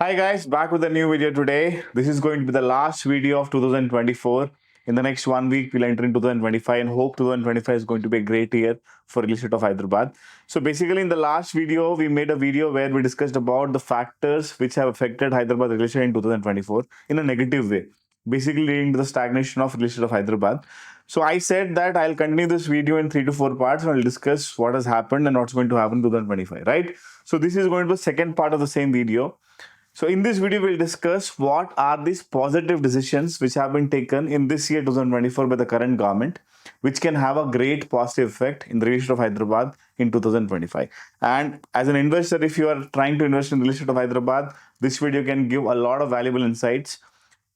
Hi guys, back with a new video today. This is going to be the last video of 2024. In the next 1 week, we'll enter into 2025 and hope 2025 is going to be a great year for real estate of Hyderabad. So basically in the last video, we made a video where we discussed about the factors which have affected Hyderabad real estate in 2024 in a negative way, basically leading to the stagnation of real estate of Hyderabad. So I said that I'll continue this video in 3 to 4 parts and I'll discuss what has happened and what's going to happen in 2025, right? So this is going to be the second part of the same video. So in this video, we'll discuss what are these positive decisions which have been taken in this year 2024 by the current government, which can have a great positive effect in the real estate of Hyderabad in 2025. And as an investor, if you are trying to invest in the real estate of Hyderabad, this video can give a lot of valuable insights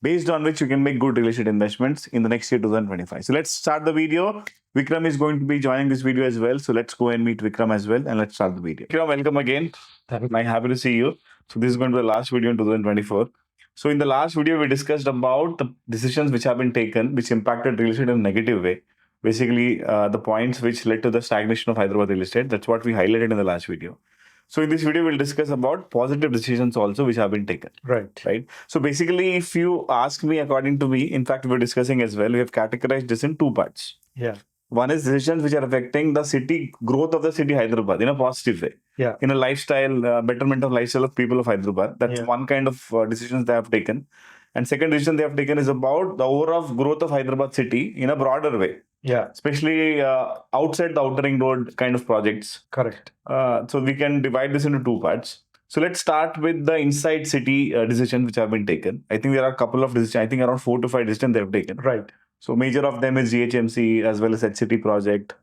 based on which you can make good real estate investments in the next year 2025. So let's start the video. Vikram is going to be joining this video as well. So let's go and meet Vikram as well and let's start the video. Vikram, welcome again. I'm happy to see you. So this is going to be the last video in 2024. So in the last video, we discussed about the decisions which have been taken, which impacted real estate in a negative way. Basically, the points which led to the stagnation of Hyderabad real estate. That's what we highlighted in the last video. So in this video, we'll discuss about positive decisions also which have been taken. Right. So basically, if you ask me, according to me, in fact, we're discussing as well, we have categorized this in two parts. Yeah. One is decisions which are affecting the city growth of the city Hyderabad in a positive way. Yeah. In a lifestyle, betterment of lifestyle of people of Hyderabad. That's one kind of decisions they have taken. And second decision they have taken is about the overall growth of Hyderabad city in a broader way. Yeah. Especially outside the outer ring road kind of projects. Correct. So we can divide this into two parts. So let's start with the inside city decisions which have been taken. I think there are a couple of decisions. I think around 4 to 5 decisions they have taken. Right. So major of them is GHMC as well as HCT project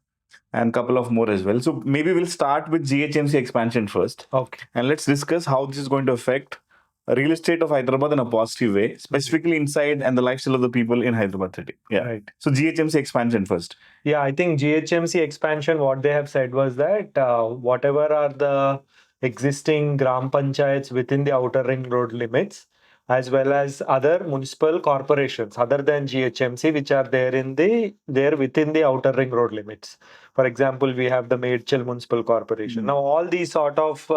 and a couple of more as well. So maybe we'll start with GHMC expansion first. Okay. And let's discuss how this is going to affect real estate of Hyderabad in a positive way, specifically inside and the lifestyle of the people in Hyderabad city. Yeah. Right. So GHMC expansion first. Yeah, I think GHMC expansion, what they have said was that whatever are the existing gram panchayats within the outer ring road limits, as well as other municipal corporations other than GHMC, which are there within the outer ring road limits. For example, we have the Medchal Municipal Corporation. Now, all these sort of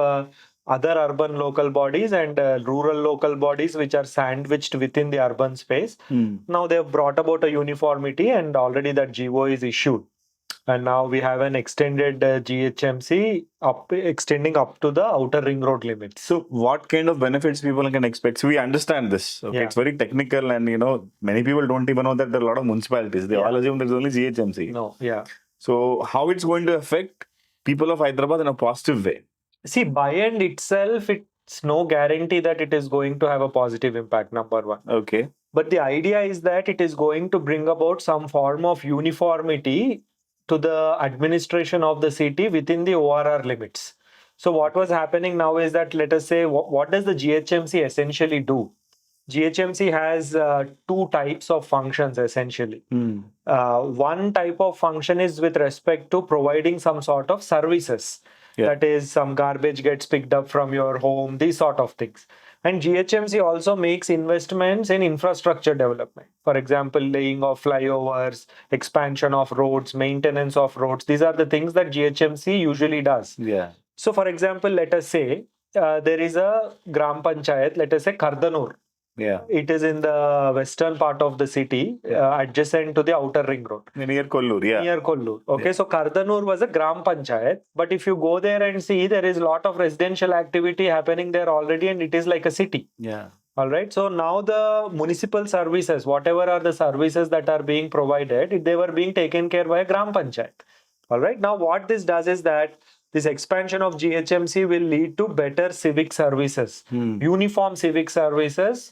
other urban local bodies and rural local bodies which are sandwiched within the urban space. Now they have brought about a uniformity and already that GO is issued. And now we have an extended GHMC extending up to the outer ring road limits. So what kind of benefits people can expect? So we understand this. Okay, it's very technical and many people don't even know that there are a lot of municipalities. They all assume there's only GHMC. No, yeah. So how it's going to affect people of Hyderabad in a positive way? See, by end itself, it's no guarantee that it is going to have a positive impact, number one. Okay. But the idea is that it is going to bring about some form of uniformity to the administration of the city within the ORR limits. So what was happening now is that, let us say, what does the GHMC essentially do? GHMC has two types of functions essentially. One type of function is with respect to providing some sort of services. Yeah. That is, some garbage gets picked up from your home, these sort of things. And GHMC also makes investments in infrastructure development. For example, laying of flyovers, expansion of roads, maintenance of roads. These are the things that GHMC usually does. Yeah. So, for example, let us say there is a Gram Panchayat, let us say Kardanur. Yeah. It is in the western part of the city, adjacent to the outer ring road. Near Kollur, yeah. Near Kollur. Okay, so Kardanur was a Gram Panchayat, but if you go there and see, there is a lot of residential activity happening there already and it is like a city. Yeah. All right, so now the municipal services, whatever are the services that are being provided, they were being taken care by a Gram Panchayat. All right, now what this does is that this expansion of GHMC will lead to better civic services, uniform civic services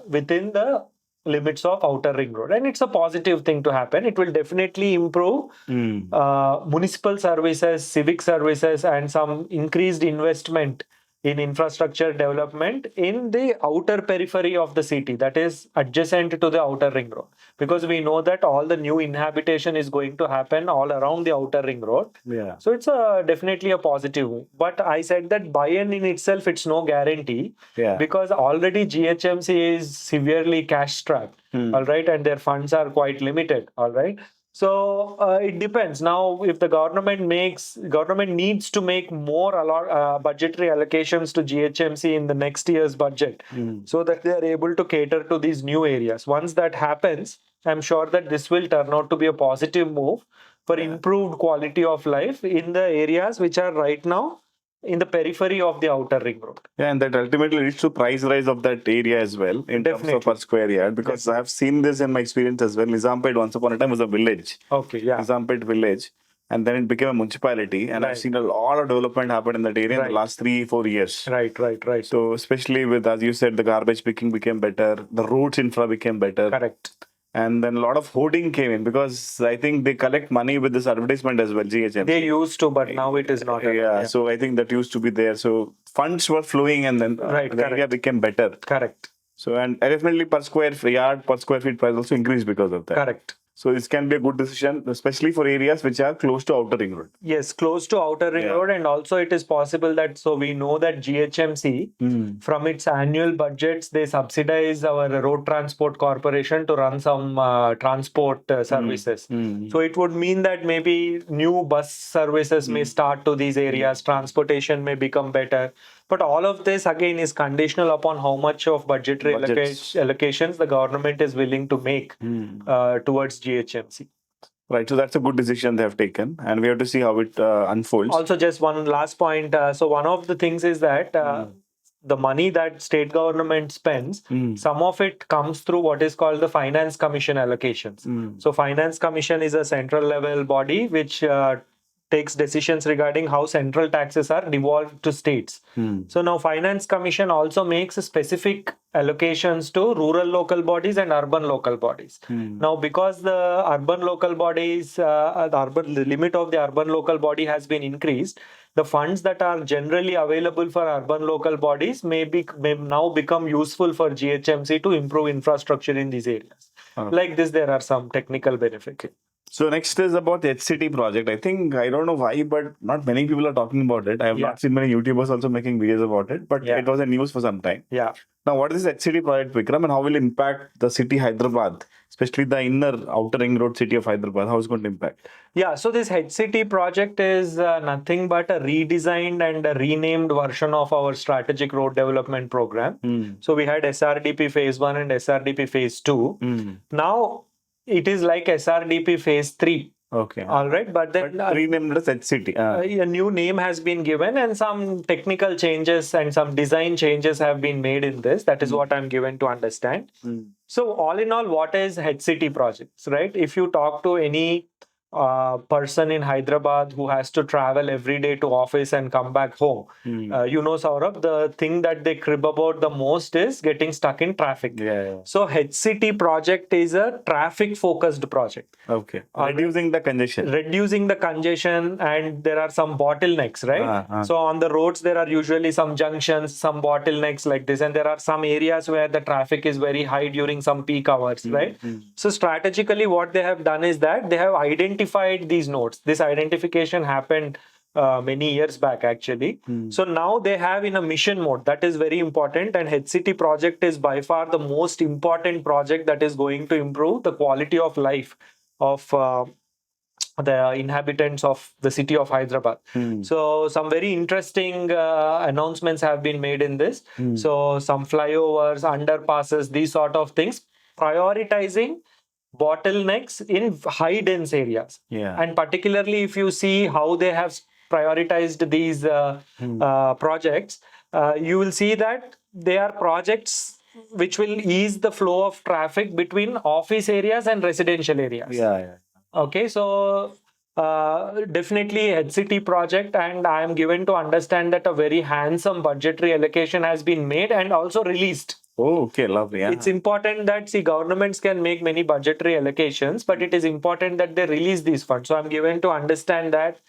within the limits of outer ring road. And it's a positive thing to happen. It will definitely improve municipal services, civic services, and some increased investment in infrastructure development in the outer periphery of the city, that is adjacent to the outer ring road. Because we know that all the new inhabitation is going to happen all around the outer ring road. Yeah. So it's definitely a positive. But I said that buy-in in itself, it's no guarantee. Yeah. Because already GHMC is severely cash strapped. All right. And their funds are quite limited. All right. So it depends. Now, if the government needs to make more budgetary allocations to GHMC in the next year's budget, so that they are able to cater to these new areas. Once that happens, I'm sure that this will turn out to be a positive move for improved quality of life in the areas which are right now in the periphery of the outer ring road. Yeah, and that ultimately leads to price rise of that area as well in terms of per square yard, because I have seen this in my experience as well. Nizampet once upon a time was a village. Okay, yeah. Nizampet village. And then it became a municipality, and I've seen a lot of development happen in that area in the last 3-4 years. Right. So especially with, as you said, the garbage picking became better, the roads infra became better. Correct. And then a lot of hoarding came in, because I think they collect money with this advertisement as well, GHMC. They used to, but now it is not. Yeah, so I think that used to be there. So funds were flowing, and then the area became better. Correct. So, and definitely per square yard, per square feet price also increased because of that. Correct. So this can be a good decision, especially for areas which are close to outer ring road. Yes, close to outer ring road, and also it is possible that, so we know that GHMC from its annual budgets, they subsidize our road transport corporation to run some transport services. So it would mean that maybe new bus services may start to these areas, transportation may become better. But all of this again is conditional upon how much of budgetary allocations the government is willing to make towards GHMC. Right, so that's a good decision they have taken, and we have to see how it unfolds. Also, just one last point. So one of the things is that the money that state government spends, some of it comes through what is called the Finance Commission allocations. So Finance Commission is a central level body which takes decisions regarding how central taxes are devolved to states. So now Finance Commission also makes specific allocations to rural local bodies and urban local bodies. Now, because the urban local bodies, the limit of the urban local body has been increased, the funds that are generally available for urban local bodies may now become useful for GHMC to improve infrastructure in these areas. Like this, there are some technical benefits. So next is about the HCT project. I think, I don't know why, but not many people are talking about it. I have not seen many YouTubers also making videos about it, but it was in news for some time. Yeah. Now, what is this HCT project, Vikram, and how will it impact the city Hyderabad, especially the inner outer ring road city of Hyderabad? How is it going to impact? Yeah, so this HCT project is nothing but a redesigned and a renamed version of our strategic road development program. So we had SRDP phase 1 and SRDP phase 2. Now it is like SRDP phase 3. Okay. All right, but then renamed as HCT. A new name has been given, and some technical changes and some design changes have been made in this. That is what I'm given to understand. So all in all, what is HCT projects, right? If you talk to any person in Hyderabad who has to travel every day to office and come back home, you know, Saurabh, the thing that they crib about the most is getting stuck in traffic. So HCT project is a traffic focused project. Okay. Reducing the congestion. Reducing the congestion, and there are some bottlenecks, right? So on the roads, there are usually some junctions, some bottlenecks like this, and there are some areas where the traffic is very high during some peak hours, right? So strategically, what they have done is that they have identified these nodes. This identification happened many years back, actually. So now they have in a mission mode. That is very important, and HCT project is by far the most important project that is going to improve the quality of life of the inhabitants of the city of Hyderabad. So some very interesting announcements have been made in this. So some flyovers, underpasses, these sort of things, prioritizing bottlenecks in high dense areas. And particularly if you see how they have prioritized these projects, you will see that they are projects which will ease the flow of traffic between office areas and residential areas. Okay, so definitely HCT project, and I am given to understand that a very handsome budgetary allocation has been made and also released. Oh, okay, lovely. It's important that, governments can make many budgetary allocations, but it is important that they release these funds. So I'm given to understand that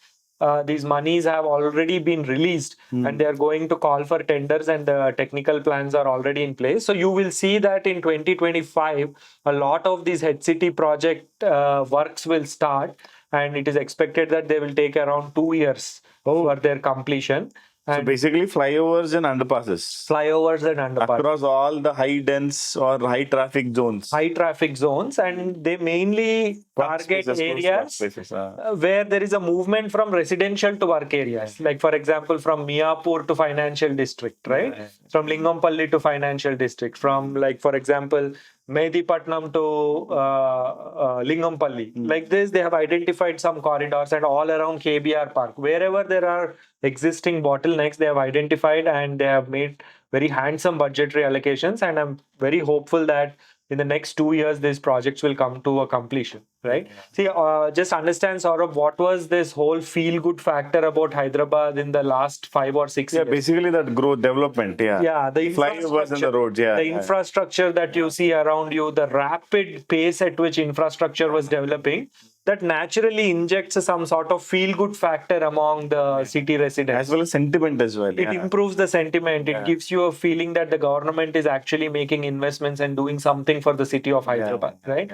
these monies have already been released and they are going to call for tenders, and the technical plans are already in place. So you will see that in 2025, a lot of these HCT project works will start, and it is expected that they will take around 2 years for their completion. So basically flyovers and underpasses. Flyovers and underpasses. Across all the high dense or high traffic zones. High traffic zones, and they mainly target areas where there is a movement from residential to work areas. Like for example, from Miapur to financial district, right? From Lingampalli to financial district. From like for example, Medipatnam to Lingampalli. Like this, they have identified some corridors and all around KBR Park. Wherever there are existing bottlenecks, they have identified and they have made very handsome budgetary allocations. And I'm very hopeful that in the next 2 years, these projects will come to a completion, right? See, just understand, Saurabh, what was this whole feel-good factor about Hyderabad in the last 5 or 6 years? Yeah, basically that growth development, Yeah, the flyovers in the roads, the infrastructure that you see around you, the rapid pace at which infrastructure was developing, that naturally injects some sort of feel-good factor among the city residents. As well as sentiment as well. It improves the sentiment. It gives you a feeling that the government is actually making investments and doing something for the city of Hyderabad, right?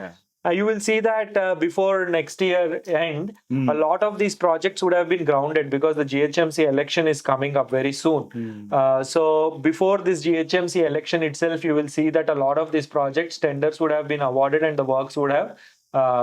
You will see that before next year end, a lot of these projects would have been grounded because the GHMC election is coming up very soon. So before this GHMC election itself, you will see that a lot of these projects, tenders would have been awarded and the works would have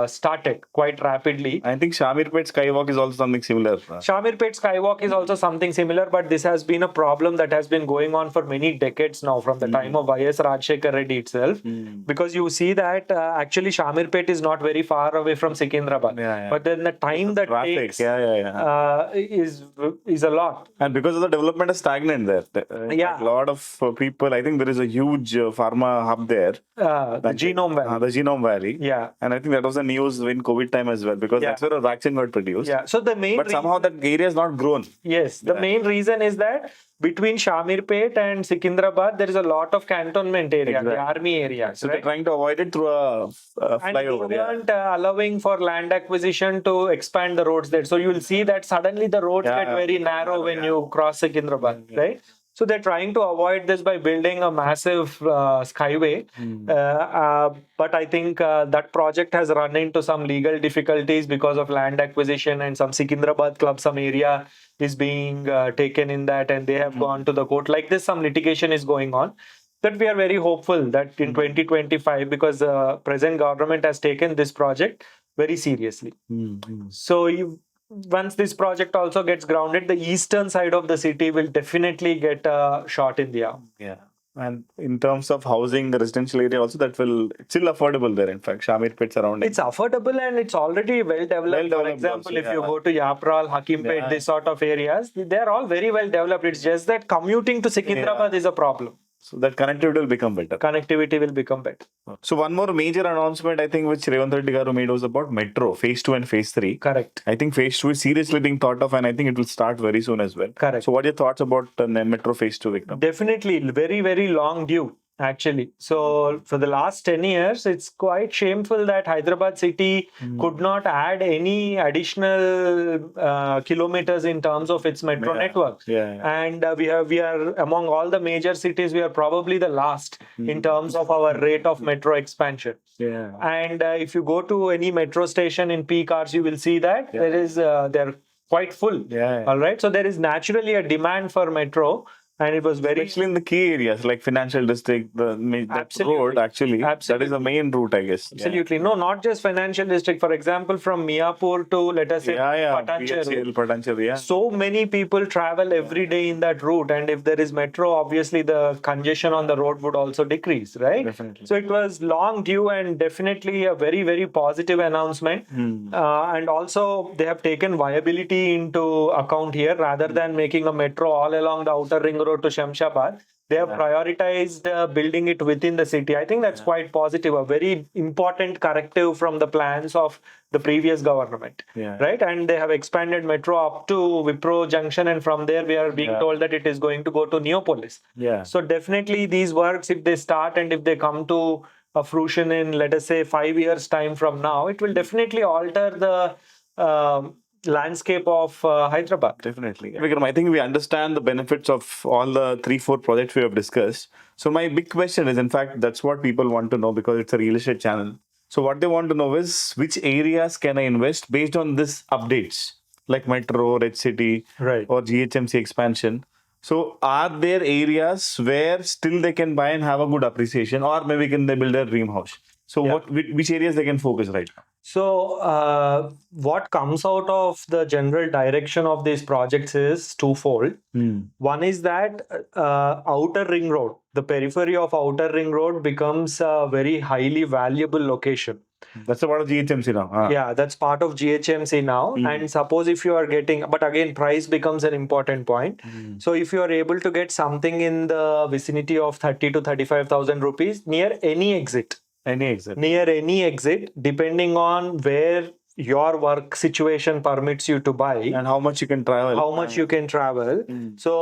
started quite rapidly. I think Shamirpet Skywalk is also something similar. Shamirpet Skywalk is also something similar, but this has been a problem that has been going on for many decades now, from the time of Y.S. Rajshekar Reddy itself. Because you see that actually Shamirpet is not very far away from Secunderabad. But then the time that takes is a lot. And because of the development is stagnant there. A lot of people, I think there is a huge pharma hub there. The Genome Valley. The Genome Valley. Yeah. And I think that was the news in COVID time as well, because that's where a vaccine got produced. So the main but somehow that area has not grown. Yes, the main reason is that between Shamirpet and Secunderabad, there is a lot of cantonment area, the army area. So they're trying to avoid it through a flyover. And they weren't allowing for land acquisition to expand the roads there. So you will see that suddenly the roads get very narrow when you cross Secunderabad, right? So they're trying to avoid this by building a massive skyway. But I think that project has run into some legal difficulties because of land acquisition, and some Secunderabad club, some area is being taken in that, and they have gone to the court. Like this, some litigation is going on. But we are very hopeful that in 2025, because the present government has taken this project very seriously. So once this project also gets grounded, the eastern side of the city will definitely get a shot in the arm. And in terms of housing, the residential area also, it's still affordable there. In fact, Shamirpet surrounding. It's affordable and it's already well developed. For example, if you go to Yapral, Hakimpet, this sort of areas, they're all very well developed. It's just that commuting to Secunderabad is a problem. So that connectivity will become better. Connectivity will become better. So one more major announcement, I think, which Revanth Reddy garu made was about Metro, Phase 2 and Phase 3. Correct. I think Phase 2 is seriously being thought of, and I think it will start very soon as well. Correct. So what are your thoughts about Metro Phase 2, Vikram? Definitely, very, very long due. Actually, so for the last 10 years, it's quite shameful that Hyderabad city could not add any additional kilometers in terms of its metro network. And we are among all the major cities, we are probably the last in terms of our rate of metro expansion. And if you go to any metro station in peak hours, you will see that they're quite full. All right, so there is naturally a demand for metro. And it was very... Especially in the key areas like financial district, that road actually, that is the main route, I guess. Absolutely. No, not just financial district. For example, from Miapur to, let us say, Patancheru. So many people travel every day in that route. And if there is metro, obviously the congestion on the road would also decrease, right? Definitely. So it was long due and definitely a very, very positive announcement. And also they have taken viability into account here rather than making a metro all along the outer ring road to Shamshabad. They have prioritized building it within the city. I think that's quite positive, a very important corrective from the plans of the previous government, right? And they have expanded metro up to Wipro Junction, and from there we are being told that it is going to go to Neopolis. So definitely these works, if they start and if they come to a fruition in, let us say, 5 years time from now, it will definitely alter the landscape of Hyderabad. Definitely. Vikram, I think we understand the benefits of all the 3-4 projects we have discussed. So my big question is, in fact, that's what people want to know because it's a real estate channel. So what they want to know is, which areas can I invest based on these updates, like Metro, Red City, or GHMC expansion? So are there areas where still they can buy and have a good appreciation, or maybe can they build their dream house? So Yeah. which areas they can focus right now? So, what comes out of the general direction of these projects is twofold. One is that outer ring road, the periphery of outer ring road becomes a very highly valuable location. That's a part of GHMC now. Yeah, that's part of GHMC now. And suppose if you are getting, but again, price becomes an important point. So if you are able to get something in the vicinity of 30 to 35,000 rupees near any exit, depending on where your work situation permits you to buy and how much you can travel. So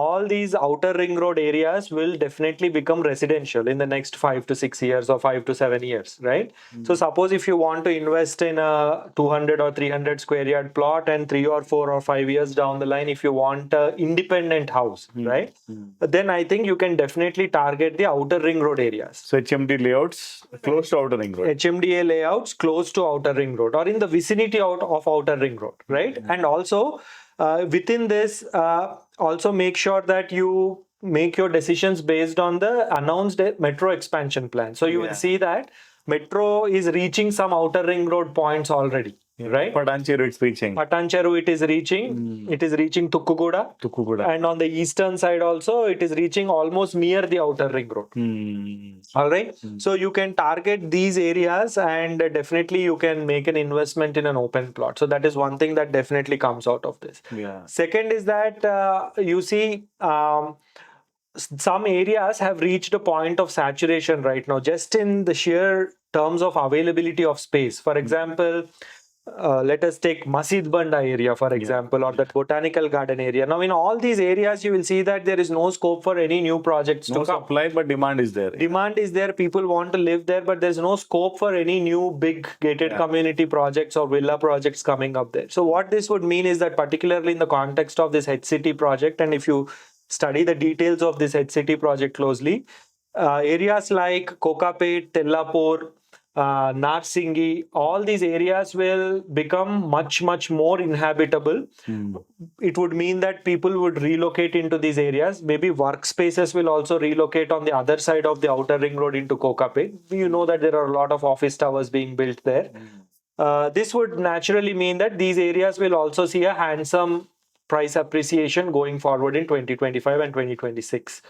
all these outer ring road areas will definitely become residential in the next 5 to 6 years or 5 to 7 years, right? So suppose if you want to invest in a 200 or 300 square yard plot, and 3 or 4 or 5 years down the line, if you want an independent house, right? Then I think you can definitely target the outer ring road areas. So HMD layouts close to outer ring road. HMDA layouts close to outer ring road or in the vicinity of outer ring road, right? And also within this, also make sure that you make your decisions based on the announced metro expansion plan. So you will see that metro is reaching some outer ring road points already. Right? Patancheru it's reaching. Patancheru it is reaching. It is reaching Tukkugoda. And on the eastern side also, it is reaching almost near the outer ring road. All right. So you can target these areas, and definitely you can make an investment in an open plot. So that is one thing that definitely comes out of this. Second is that you see some areas have reached a point of saturation right now, just in the sheer terms of availability of space. For example, let us take Masjid Banda area, for example, or that botanical garden area. Now, in all these areas, you will see that there is no scope for any new projects to come. No supply, but demand is there. Demand is there. People want to live there, but there's no scope for any new big gated community projects or villa projects coming up there. So what this would mean is that, particularly in the context of this HCT project, and if you study the details of this HCT project closely, areas like Kokapet, Tellapur, Narsingi, all these areas will become much more inhabitable. It would mean that people would relocate into these areas. Maybe workspaces will also relocate on the other side of the outer ring road into Kokapet. You know that there are a lot of office towers being built there. This would naturally mean that these areas will also see a handsome price appreciation going forward in 2025 and 2026.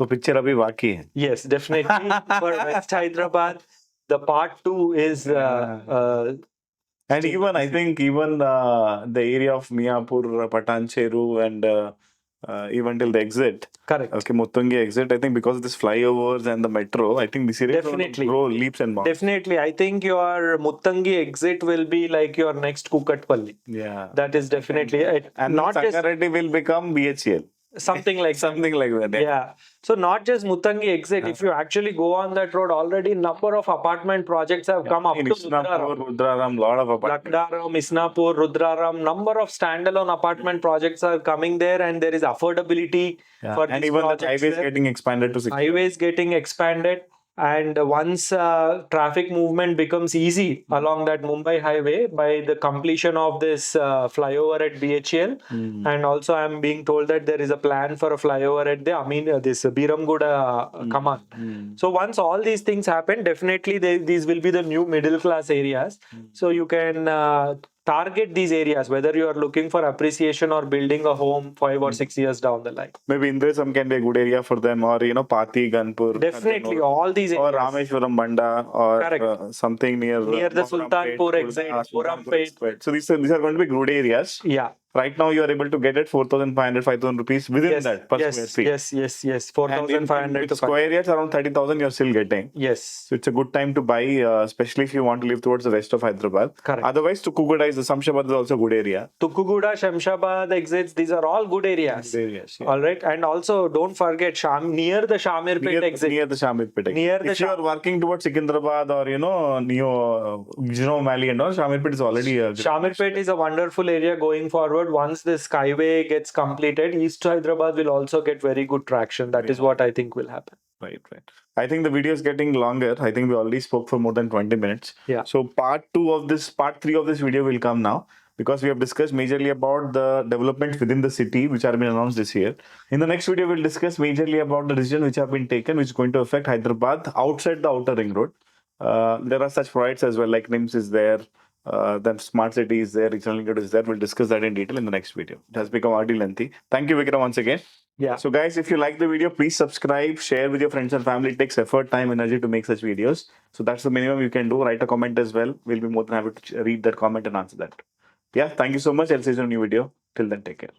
So picture abhi baki hai. Yes, definitely. For West Hyderabad, the part 2 is and even I think even the area of Miapur, Patancheru, and even till the exit. Correct. Okay, Muttangi exit. I think because of this flyovers and the metro, I think this area will grow leaps and bounds. Definitely. I think your Muttangi exit will be like your next Kukatpalli. Yeah. That is definitely it. And not Sangareddy will become BHL. Something like that. Yeah. So not just Muttangi exit. If you actually go on that road, already number of apartment projects have come up to Rudraram, lot of apartments. Lakdaram, Isnapur, Rudraram, number of standalone apartment projects are coming there, and there is affordability for and these even projects. The highways getting expanded to 6. Highways getting expanded. And once traffic movement becomes easy along that Mumbai highway by the completion of this flyover at BHL, and also I'm being told that there is a plan for a flyover at the this Biramguda Kaman. So once all these things happen, definitely these will be the new middle class areas. So you can target these areas, whether you are looking for appreciation or building a home 5 or 6 years down the line. Maybe Indresam can be a good area for them, or Pati, Ganpur. Definitely, all these areas. Or Rameshwaram Banda, or something near the Sultanpur exit, Purampet. So these are going to be good areas. Yeah. Right now, you are able to get it 4,500, 5,000 rupees within that per square feet. Yes. 4,500 to square yards around 30,000 you're still getting. Yes. So it's a good time to buy, especially if you want to live towards the west of Hyderabad. Correct. Otherwise, Tukkugoda is Shamshabad is also a good area. Tukkugoda, Shamshabad exits, these are all good areas. All right. And also, don't forget near the Shamirpet exit. Near the Shamirpet exit. If you are working towards Secunderabad or Neo Genome Valley and all, Shamirpet is already a Shamirpet is a wonderful area going forward. Once the skyway gets completed, East Hyderabad will also get very good traction. That is what I think will happen. Right. I think the video is getting longer. I think we already spoke for more than 20 minutes. Yeah. So part 3 of this video will come now. because we have discussed majorly about the developments within the city which are being announced this year. In the next video, we'll discuss majorly about the decisions which have been taken, which is going to affect Hyderabad outside the outer ring road. There are such projects as well, like NIMS is there, then Smart City is there, Regional Link Road is there. We'll discuss that in detail in the next video. It has become already lengthy. Thank you, Vikram, once again. Yeah. So, guys, if you like the video, please subscribe, share with your friends and family. It takes effort, time, energy to make such videos. So that's the minimum you can do. Write a comment as well. We'll be more than happy to read that comment and answer that. Yeah, thank you so much. I'll see you in a new video. Till then, take care.